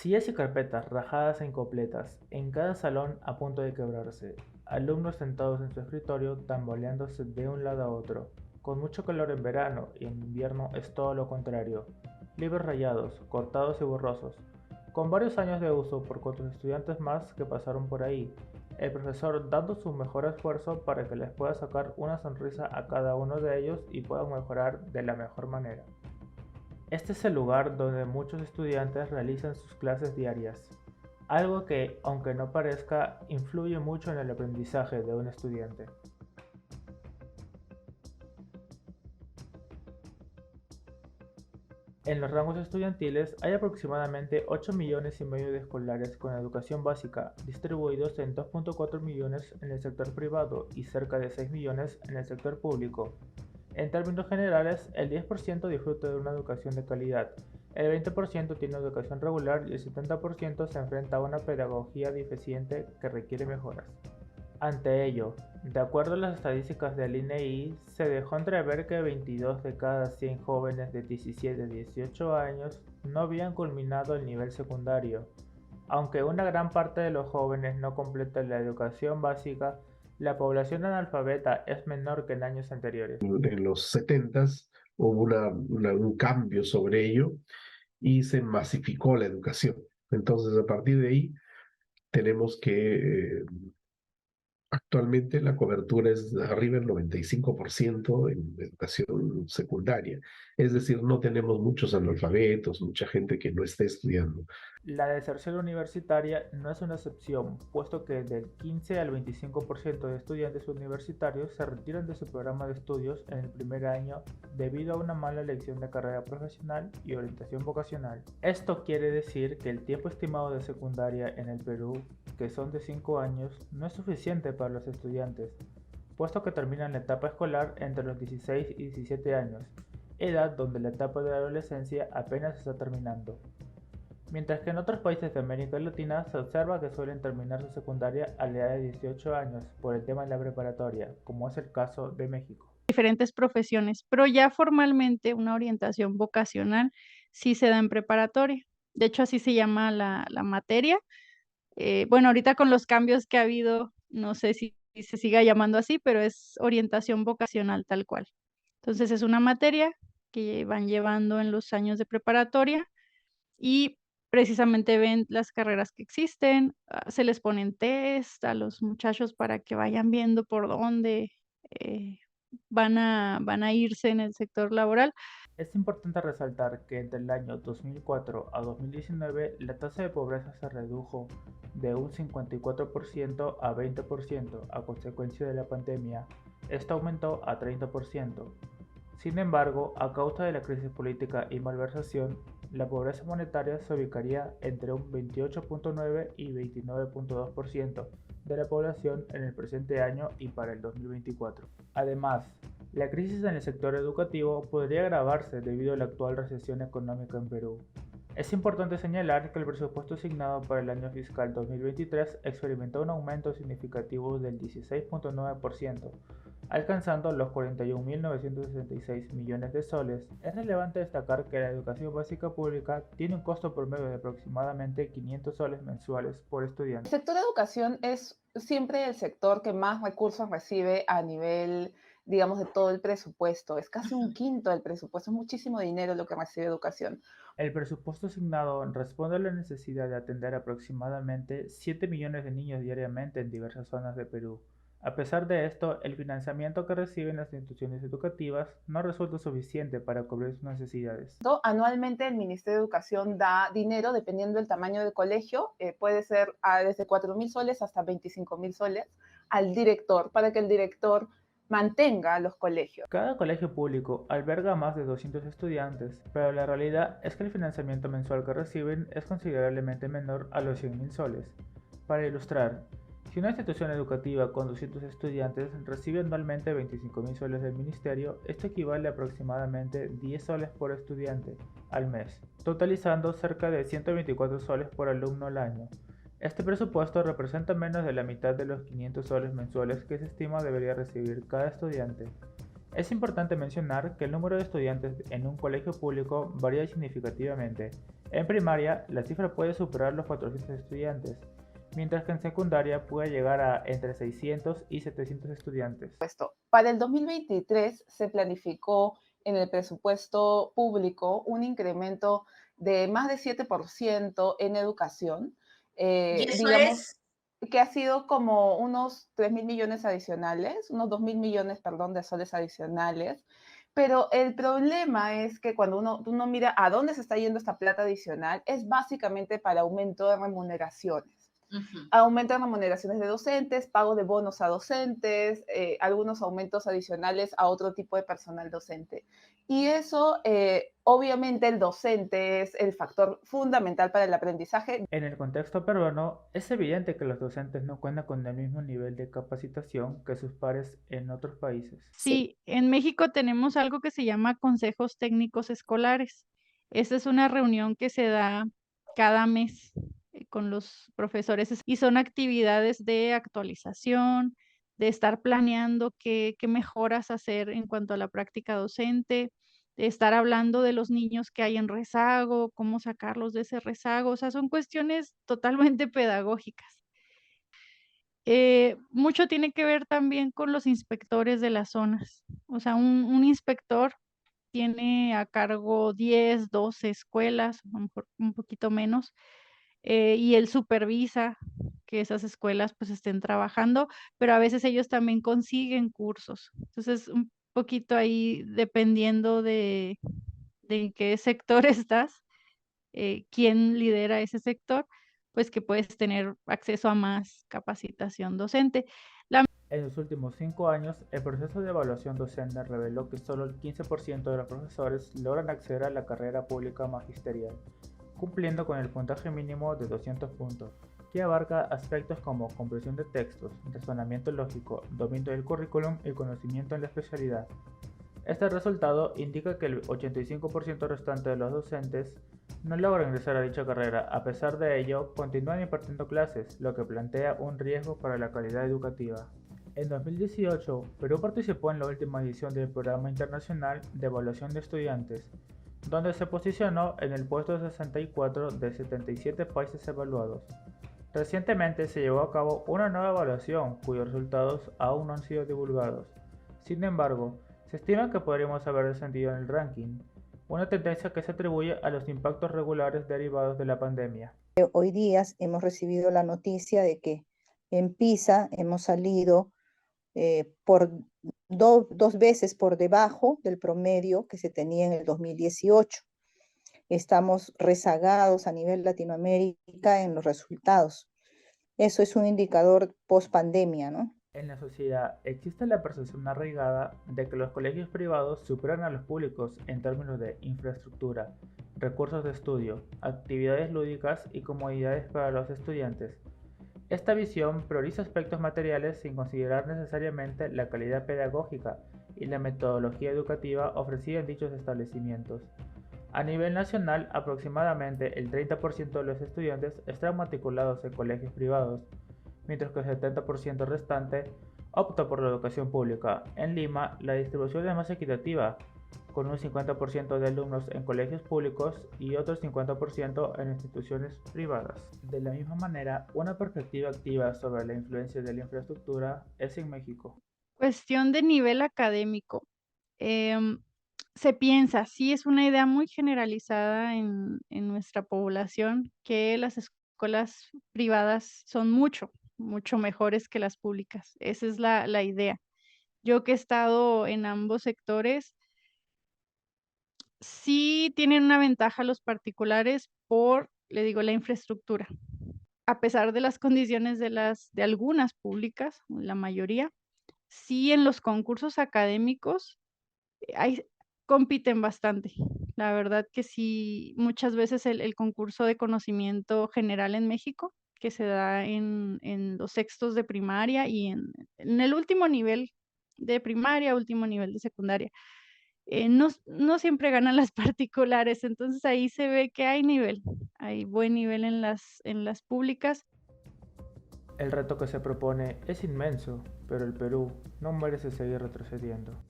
Sillas y carpetas rajadas e incompletas, en cada salón a punto de quebrarse, alumnos sentados en su escritorio tambaleándose de un lado a otro, con mucho calor en verano y en invierno es todo lo contrario, libros rayados, cortados y borrosos, con varios años de uso por cuantos estudiantes más que pasaron por ahí, el profesor dando su mejor esfuerzo para que les pueda sacar una sonrisa a cada uno de ellos y puedan mejorar de la mejor manera. Este es el lugar donde muchos estudiantes realizan sus clases diarias, algo que, aunque no parezca, influye mucho en el aprendizaje de un estudiante. En los rangos estudiantiles hay aproximadamente 8 millones y medio de escolares con educación básica, distribuidos en 2,4 millones en el sector privado y cerca de 6 millones en el sector público. En términos generales, el 10% disfruta de una educación de calidad, el 20% tiene educación regular y el 70% se enfrenta a una pedagogía deficiente que requiere mejoras. Ante ello, de acuerdo a las estadísticas del INEI, se dejó entrever que 22 de cada 100 jóvenes de 17 a 18 años no habían culminado el nivel secundario. Aunque una gran parte de los jóvenes no completa la educación básica, la población analfabeta es menor que en años anteriores. En los 70 hubo un cambio sobre ello y se masificó la educación. Entonces, a partir de ahí, tenemos que actualmente la cobertura es arriba del 95% en educación secundaria. Es decir, no tenemos muchos analfabetos, mucha gente que no está estudiando. La deserción universitaria no es una excepción, puesto que del 15 al 25% de estudiantes universitarios se retiran de su programa de estudios en el primer año debido a una mala elección de carrera profesional y orientación vocacional. Esto quiere decir que el tiempo estimado de secundaria en el Perú, que son de 5 años, no es suficiente para los estudiantes, puesto que terminan la etapa escolar entre los 16 y 17 años, edad donde la etapa de la adolescencia apenas está terminando. Mientras que en otros países de América Latina se observa que suelen terminar su secundaria a la edad de 18 años por el tema de la preparatoria, como es el caso de México. Diferentes profesiones, pero ya formalmente una orientación vocacional sí se da en preparatoria. De hecho, así se llama la materia. Bueno, ahorita con los cambios que ha habido, no sé si se siga llamando así, pero es orientación vocacional tal cual. Entonces, es una materia que van llevando en los años de preparatoria y precisamente ven las carreras que existen, se les ponen test a los muchachos para que vayan viendo por dónde, eh, van a irse en el sector laboral. Es importante resaltar que entre el año 2004 a 2019 la tasa de pobreza se redujo de un 54% a 20% a consecuencia de la pandemia. Esto aumentó a 30%. Sin embargo, a causa de la crisis política y malversación, la pobreza monetaria se ubicaría entre un 28,9 y 29,2% de la población en el presente año y para el 2024. Además, la crisis en el sector educativo podría agravarse debido a la actual recesión económica en Perú. Es importante señalar que el presupuesto asignado para el año fiscal 2023 experimentó un aumento significativo del 16,9%, alcanzando los 41.966 millones de soles. Es relevante destacar que la educación básica pública tiene un costo promedio de aproximadamente 500 soles mensuales por El estudiante. sector educación es siempre el sector que más recursos recibe a nivel, digamos, de todo el presupuesto. Es casi un quinto del presupuesto, es muchísimo dinero lo que recibe educación. El presupuesto asignado responde a la necesidad de atender aproximadamente 7 millones de niños diariamente en diversas zonas de Perú. A pesar de esto, el financiamiento que reciben las instituciones educativas no resulta suficiente para cubrir sus necesidades. Anualmente el Ministerio de Educación da dinero dependiendo del tamaño del colegio, puede ser desde 4.000 soles hasta 25.000 soles al director, para que el director mantenga los colegios. Cada colegio público alberga a más de 200 estudiantes, pero la realidad es que el financiamiento mensual que reciben es considerablemente menor a los 100.000 soles. Para ilustrar, si una institución educativa con 200 estudiantes recibe anualmente 25.000 soles del ministerio, esto equivale a aproximadamente 10 soles por estudiante al mes, totalizando cerca de 124 soles por alumno al año. Este presupuesto representa menos de la mitad de los 500 soles mensuales que se estima debería recibir cada estudiante. Es importante mencionar que el número de estudiantes en un colegio público varía significativamente. En primaria, la cifra puede superar los 400 estudiantes, mientras que en secundaria puede llegar a entre 600 y 700 estudiantes. Para el 2023 se planificó en el presupuesto público un incremento de más de 7% en educación. ¿Y eso Digamos es? que ha sido como unos 3.000 millones adicionales, unos 2.000 millones, perdón, de soles adicionales. Pero el problema es que cuando uno mira a dónde se está yendo esta plata adicional, es básicamente para aumento de remuneraciones. Aumento de remuneraciones de docentes, pago de bonos a docentes, algunos aumentos adicionales a otro tipo de personal docente. Y eso, obviamente, el docente es el factor fundamental para el aprendizaje. En el contexto peruano, es evidente que los docentes no cuentan con el mismo nivel de capacitación que sus pares en otros países. Sí, en México tenemos algo que se llama consejos técnicos escolares. Esta es una reunión que se da cada mes con los profesores y son actividades de actualización, de estar planeando qué mejoras hacer en cuanto a la práctica docente, de estar hablando de los niños que hay en rezago, cómo sacarlos de ese rezago. O sea, son cuestiones totalmente pedagógicas. Mucho tiene que ver también con los inspectores de las zonas. O sea, un inspector tiene a cargo 10, 12 escuelas, a lo mejor un poquito menos, y él supervisa que esas escuelas pues estén trabajando, pero a veces ellos también consiguen cursos. Entonces, un poquito ahí dependiendo de en qué sector estás, quién lidera ese sector, pues que puedes tener acceso a más capacitación docente. En los últimos 5 años, el proceso de evaluación docente reveló que solo el 15% de los profesores logran acceder a la carrera pública magisterial, cumpliendo con el puntaje mínimo de 200 puntos, que abarca aspectos como comprensión de textos, razonamiento lógico, dominio del currículum y conocimiento en la especialidad. Este resultado indica que el 85% restante de los docentes no logran ingresar a dicha carrera. A pesar de ello, continúan impartiendo clases, lo que plantea un riesgo para la calidad educativa. En 2018, Perú participó en la última edición del Programa Internacional de Evaluación de Estudiantes, donde se posicionó en el puesto 64 de 77 países evaluados. Recientemente se llevó a cabo una nueva evaluación cuyos resultados aún no han sido divulgados. Sin embargo, se estima que podríamos haber descendido en el ranking, una tendencia que se atribuye a los impactos regulares derivados de la pandemia. Hoy día hemos recibido la noticia de que en PISA hemos salido por dos veces por debajo del promedio que se tenía en el 2018. Estamos rezagados a nivel Latinoamérica en los resultados. Eso es un indicador post pandemia, ¿no? En la sociedad existe la percepción arraigada de que los colegios privados superan a los públicos en términos de infraestructura, recursos de estudio, actividades lúdicas y comodidades para los estudiantes. Esta visión prioriza aspectos materiales sin considerar necesariamente la calidad pedagógica y la metodología educativa ofrecida en dichos establecimientos. A nivel nacional, aproximadamente el 30% de los estudiantes están matriculados en colegios privados, mientras que el 70% restante opta por la educación pública. En Lima, la distribución es más equitativa, con un 50% de alumnos en colegios públicos y otro 50% en instituciones privadas. De la misma manera, una perspectiva activa sobre la influencia de la infraestructura es en México. Cuestión de nivel académico. Se piensa, sí es una idea muy generalizada en nuestra población, que las escuelas privadas son mucho mejores que las públicas. Esa es la idea. Yo que he estado en ambos sectores, sí tienen una ventaja los particulares por, le digo, la infraestructura. A pesar de las condiciones de algunas públicas, la mayoría, sí en los concursos académicos compiten bastante. La verdad que sí, muchas veces el concurso de conocimiento general en México, que se da en los sextos de primaria y en el último nivel de primaria, último nivel de secundaria, no siempre ganan las particulares, entonces ahí se ve que hay nivel, hay buen nivel en las públicas. El reto que se propone es inmenso, pero el Perú no merece seguir retrocediendo.